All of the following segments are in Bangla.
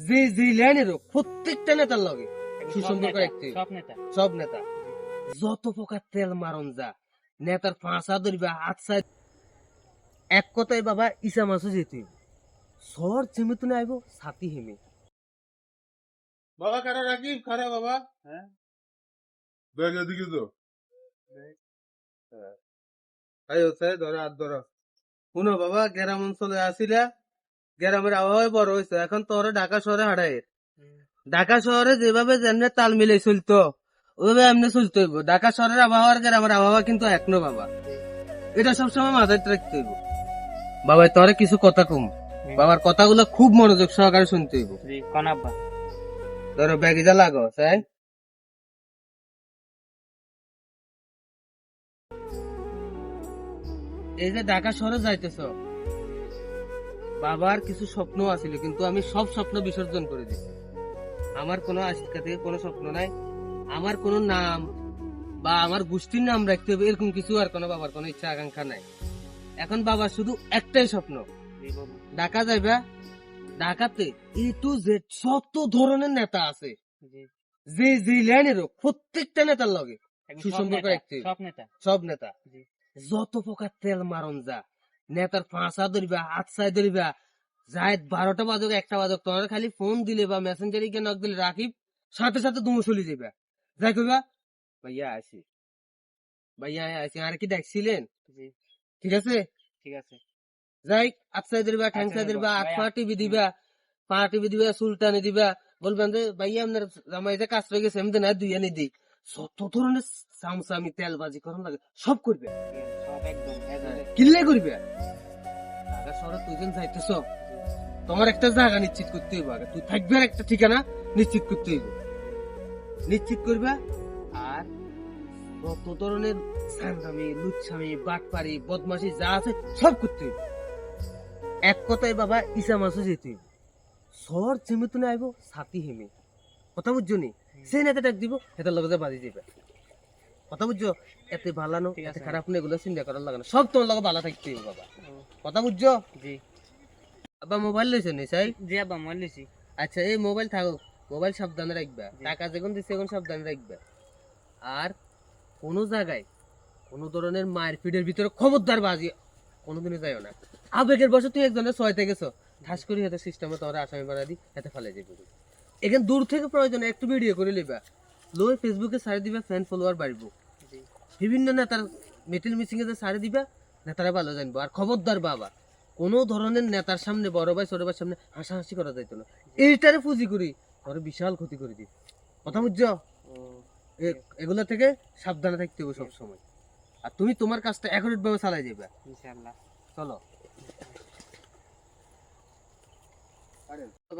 যে যে লাইনের প্রত্যেকটা নেতার লগে সুসম্পর্ক রাখতে সব নেতা যত প্রকার তেল মারন যা নেতার ফাঁসা ধরবা হাতসা এক কথায় বাবা ইসা মাসও যেতে সর চেমে তো আইব সাথী হেমে বাবা কারা রাখি খারা বাবা হ্যাঁ দেখ এদিকে তো আয় স্যার ধরো হাত ধরো শুনো বাবা গ্রাম অঞ্চলে আসিলা গ্রামের আবহাওয়া বড় হয়েছে এখন তোর ঢাকা শহরে হারাই ঢাকা শহরে যেভাবে যেমনি তাল মিলে চলতো ওইভাবে এমনি চলতে হইব ঢাকা শহরের আবহাওয়ার গ্রামের আবহাওয়া কিন্তু এক ন বাবা এটা সবসময় মাথায় রাখতে হইব বাবা তোরে কিছু কথা কম বাবার কথাগুলো খুব মনোযোগ সহকারে শুনতে হইব ধরো ব্যাগিটা লাগো তাই এই যে ঢাকা শহরে যাইতেছ বাবার কিছু স্বপ্ন আছিল কিন্তু আমি সব স্বপ্ন বিসর্জন করে দিচ্ছি আমার কোনো আশিকা থেকে কোনো স্বপ্ন নাই আমার কোনো নাম বা আমার গোষ্ঠীর নাম রাখতে হবে এরকম কিছু আর কোনো বাবার কোনো ইচ্ছা আকাঙ্ক্ষা নাই এখন বাবার শুধু একটাই স্বপ্ন ঢাকা যাইবা ঢাকাতে এ টু জেড যত ধরনের নেতা আছে যে যে লাইনের প্রত্যেকটা নেতার লগে সুসম্পর্ক রাখতে সব নেতা যত প্রকার তেল মারন যা নেতার ফাঁসা ধরবা হাতসা ধরবা যাই 12টা বাজক 1টা বাজক তোমার খালি ফোন দিলে বা মেসেঞ্জারে গিয়ে নক দিলে রাখিব সাথে সাথে তুমি চলে যাবা যাই কইবা ভাইয়া আসি ভাইয়া আসি আর কি দেখছিলেন ঠিক আছে যাই আতসাই দিবা ঠ্যাংসা দিবা আতপা টিভি দিবা পা টিভি দিবা সুলতানি দিবা বলবেন যে ভাইয়া আপনার জামাই যে কাজ হয়ে গেছে এমনি না দুই আনি দিই যত ধরনের সামসামি তেলবাজি করুন লাগে সব করবে কিল্লে করবে ঢাকা শহরে তুই যেন যাইতেছ তোমার একটা জায়গা নিশ্চিত করতে হইব আগে তুই থাকবে আর একটা ঠিকানা নিশ্চিত করতে হইব নিশ্চিত করবা আর যত ধরনের সান্দামি লুচ্ছামি বাটপারি বদমাশি যা আছে সব করতে হইব এক কথায় বাবা ইসা মাসও যেতে হইব সর চেমে তো আইব সাথী হেমে কথা বুঝছো নি সেই নেতা ডাক দিব এটার লগে বাজি দিবে কথা বুঝছো এতে ভালো এতে খারাপ না এগুলো চিন্তা করার লাগে না সব তোমার লগে ভালো থাকতে হইব বাবা কথা বুঝছো জি আব্বা মোবাইল লইছো নি চাই জি আব্বা মোবাইল লইছি আচ্ছা এই মোবাইল থাকো মোবাইল সাবধানে রাখবা টাকা যখন দিছে এখন সাবধানে রাখবা আর কোন জায়গায় কোন ধরনের মারপিটের ভিতরে খবরদার বাজি কোনোদিনও যাইও না আবেগের বসে তুই একজনের ছয়তে গেছো ঠাস করে হাতে সিস্টেমে তোরা আসামি বানা দি হাতে ফেলে যাবে এখানে দূর থেকে প্রয়োজনে একটু ভিডিও করে লিবা লই ফেসবুকে সারি দিবা ফ্যান ফলোয়ার বাড়বো বিভিন্ন নেতার মিটিং মিটিং এ সারি দিবা নেতারা ভালো জানবো আর খবরদার বাবা কোন ধরনের নেতার সামনে বড় ভাই ছোট ভাইয়ের সামনে হাসাহাসি করা যাইতো না এইটারে পুঁজি করি তোরে বিশাল ক্ষতি করে দিই কথা বুঝছো এগুলা থেকে সাবধানে থাকতে হবে সব সময় আর তুমি তোমার কাজটা অ্যাকুরেট ভাবে চালাই যাবে ইনশাআল্লাহ চলো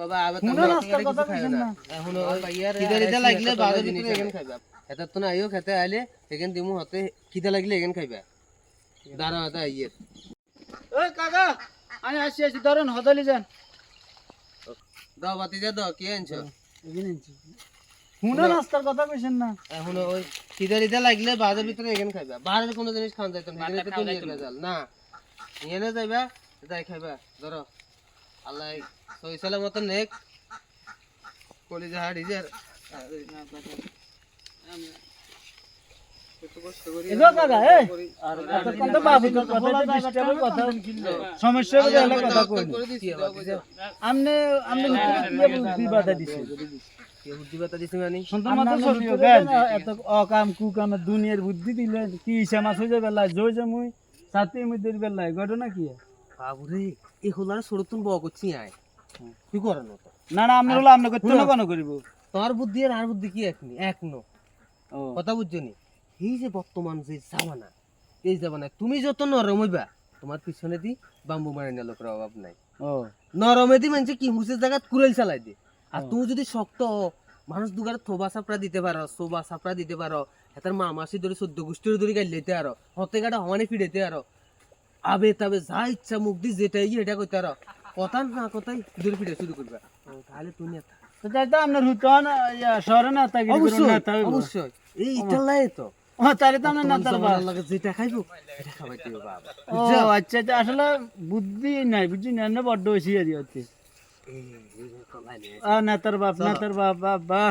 বাবা আবার তোমরা রাস্তার কথা কইছেন না এখন ওই খিদা লাগলে বাজার ভিতরে এখানে খাইবা এটা তো না আইও খেতে আইলে এখানে দিমু হতে খিদা লাগলে এখানে খাইবা দাঁড়া দাঁড়া ইয়ে ওই কাকা আমি আসি ধরেন হদলি যান দাও বাতি দাও কি আনছো এখানে আনছি হুনা রাস্তার কথা কইছেন না এখন ওই খিদা লাগলে বাজার ভিতরে এখানে খাইবা বাইরের কোনো জিনিস খান যাইতো না এখানে তো নিয়ে যাল না নিয়ে না যাইবা যাই খাইবা ধরো আল্লাহ সইসালের মতো নেক কলিজা হাড়ি যে দুনিয়ার বুদ্ধি দিলেন কি ইচ্ছা মাছ হয়ে যাবে জয় যে মুই সাথে মুদের বেলায় ঘটনা কি বাবুরে এই হলার সরতুন বক করছি আয় কি করেন না না আমরা হলো আমরা করতে না কেন করিব তোর বুদ্ধি আর বুদ্ধি কি এক নো কথা বুঝছো নি এই যে বর্তমান যে জামানা এই জামানায় তুমি যত নরম হইবা তোমার পিছনে দি বাম্বু মারি না লোকের অভাব নাই নরমে দি মানুষ কি মুসের জায়গা কুড়াল চালাই দি আর তুমি যদি শক্ত মানুষ দুগারে থোবা চাপড়া দিতে পারো সোবা চাপড়া দিতে পারো এটার মা মাসি ধরে 14 গোষ্ঠীর ধরে গাইল দিতে আরো হতে গাটা হমানে ফিরেতে আরো আবে তবে যা ইচ্ছা মুখ দি যেটা এটা কইতে আরো কথা না কথাই ধরে ফিরে শুরু করবা তাহলে তুমি তো যাইতো আপনার হুতন শহরে না তাকি অবশ্যই এই ইটালাই তো তাহলে তো আমরা নেতার লাগে যেটা খাইবো এটা খাওয়াইতে হবে বাবা ও আচ্ছা আসলে বুদ্ধি নাই বুঝছি না বড্ড বেশি হচ্ছে নেতার বাপ নেতার বাপ বাপ বা